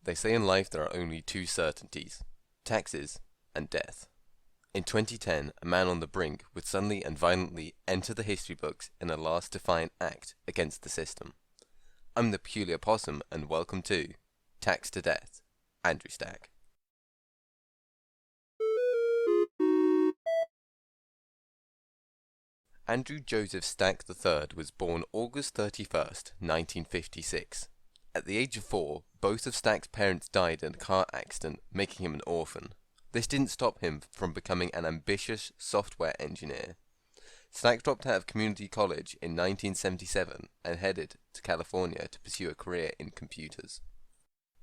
They say in life there are only two certainties: taxes and death. In 2010, a man on the brink would suddenly and violently enter the history books in a last defiant act against the system. I'm the Peculiar Possum, and welcome to Taxed to Death, Andrew Stack. Andrew Joseph Stack III was born August 31st, 1956. At the age of 4, both of Stack's parents died in a car accident, making him an orphan. This didn't stop him from becoming an ambitious software engineer. Stack dropped out of community college in 1977 and headed to California to pursue a career in computers.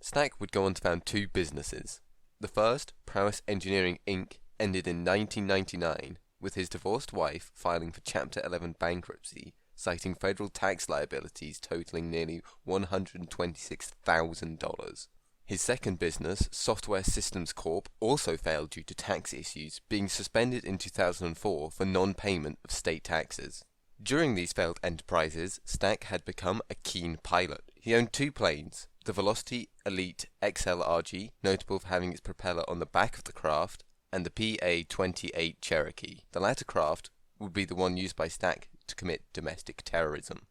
Stack would go on to found two businesses. The first, Prowess Engineering Inc., ended in 1999, with his divorced wife filing for Chapter 11 bankruptcy, citing federal tax liabilities totaling nearly $126,000. His second business, Software Systems Corp., also failed due to tax issues, being suspended in 2004 for non-payment of state taxes. During these failed enterprises, Stack had become a keen pilot. He owned two planes, the Velocity Elite XLRG, notable for having its propeller on the back of the craft, and the PA-28 Cherokee. The latter craft would be the one used by Stack to commit domestic terrorism.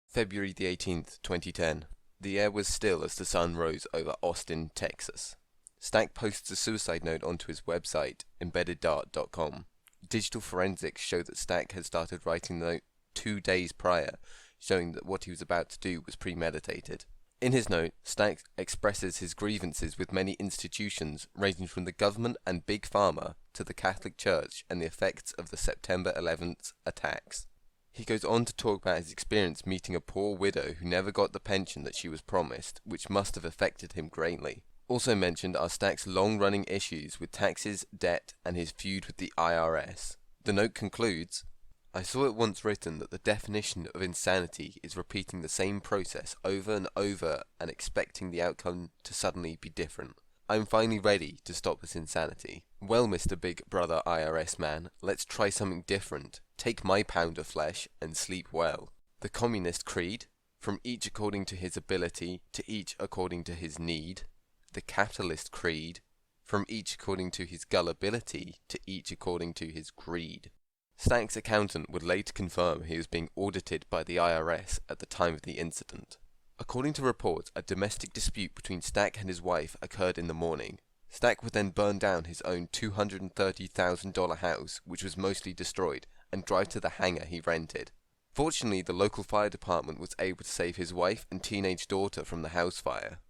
February the 18th, 2010. The air was still as the sun rose over Austin, Texas. Stack posts a suicide note onto his website, embeddedDart.com. Digital forensics show that Stack had started writing the note 2 days prior, showing that what he was about to do was premeditated. In his note, Stack expresses his grievances with many institutions, ranging from the government and Big Pharma to the Catholic Church and the effects of the September 11th attacks. He goes on to talk about his experience meeting a poor widow who never got the pension that she was promised, which must have affected him greatly. Also mentioned are Stack's long-running issues with taxes, debt, and his feud with the IRS. The note concludes, "I saw it once written that the definition of insanity is repeating the same process over and over and expecting the outcome to suddenly be different. I'm finally ready to stop this insanity. Well, Mr. Big Brother IRS man, let's try something different. Take my pound of flesh and sleep well." The Communist Creed, "From each according to his ability, to each according to his need." The Capitalist Creed, "From each according to his gullibility, to each according to his greed." Stack's accountant would later confirm he was being audited by the IRS at the time of the incident. According to reports, a domestic dispute between Stack and his wife occurred in the morning. Stack would then burn down his own $230,000 house, which was mostly destroyed, and drive to the hangar he rented. Fortunately, the local fire department was able to save his wife and teenage daughter from the house fire.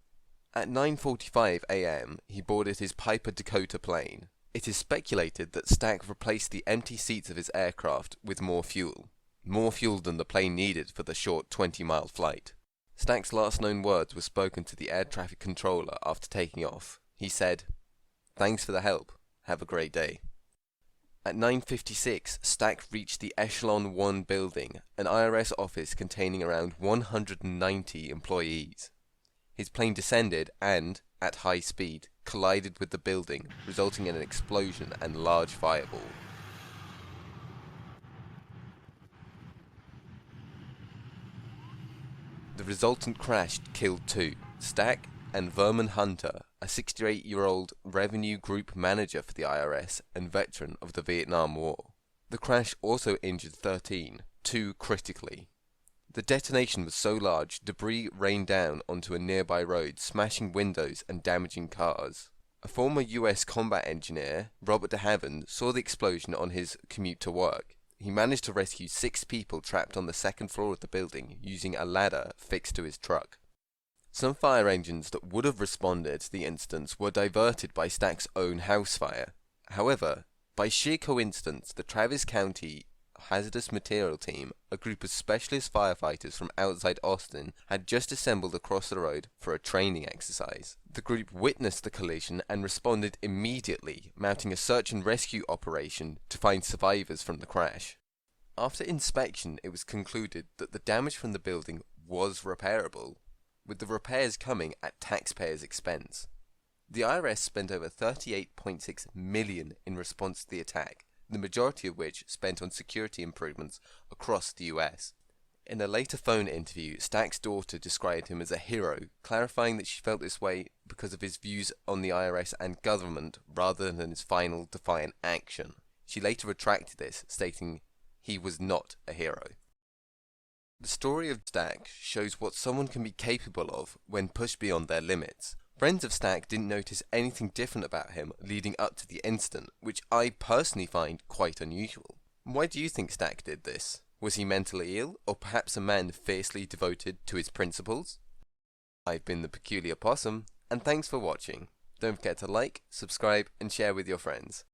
At 9:45 a.m., he boarded his Piper Dakota plane. It is speculated that Stack replaced the empty seats of his aircraft with more fuel than the plane needed for the short 20-mile flight. Stack's last known words were spoken to the air traffic controller after taking off. He said, "Thanks for the help. Have a great day." At 9:56, Stack reached the Echelon 1 building, an IRS office containing around 190 employees. His plane descended and, at high speed, collided with the building, resulting in an explosion and large fireball. The resultant crash killed two, Stack and Vernon Hunter, a 68-year-old revenue group manager for the IRS and veteran of the Vietnam War. The crash also injured 13, two critically. The detonation was so large, debris rained down onto a nearby road, smashing windows and damaging cars. A former US combat engineer, Robert de Haven, saw the explosion on his commute to work. He managed to rescue 6 people trapped on the second floor of the building using a ladder fixed to his truck. Some fire engines that would have responded to the incidents were diverted by Stack's own house fire. However, by sheer coincidence, the Travis County Hazardous Material Team, a group of specialist firefighters from outside Austin, had just assembled across the road for a training exercise. The group witnessed the collision and responded immediately, mounting a search and rescue operation to find survivors from the crash. After inspection, it was concluded that the damage from the building was repairable, with the repairs coming at taxpayers' expense. The IRS spent over $38.6 million in response to the attack, the majority of which spent on security improvements across the US. In a later phone interview, Stack's daughter described him as a hero, clarifying that she felt this way because of his views on the IRS and government rather than his final defiant action. She later retracted this, stating he was not a hero. The story of Stack shows what someone can be capable of when pushed beyond their limits. Friends of Stack didn't notice anything different about him leading up to the incident, which I personally find quite unusual. Why do you think Stack did this? Was he mentally ill, or perhaps a man fiercely devoted to his principles? I've been the Peculiar Possum, and thanks for watching. Don't forget to like, subscribe, and share with your friends.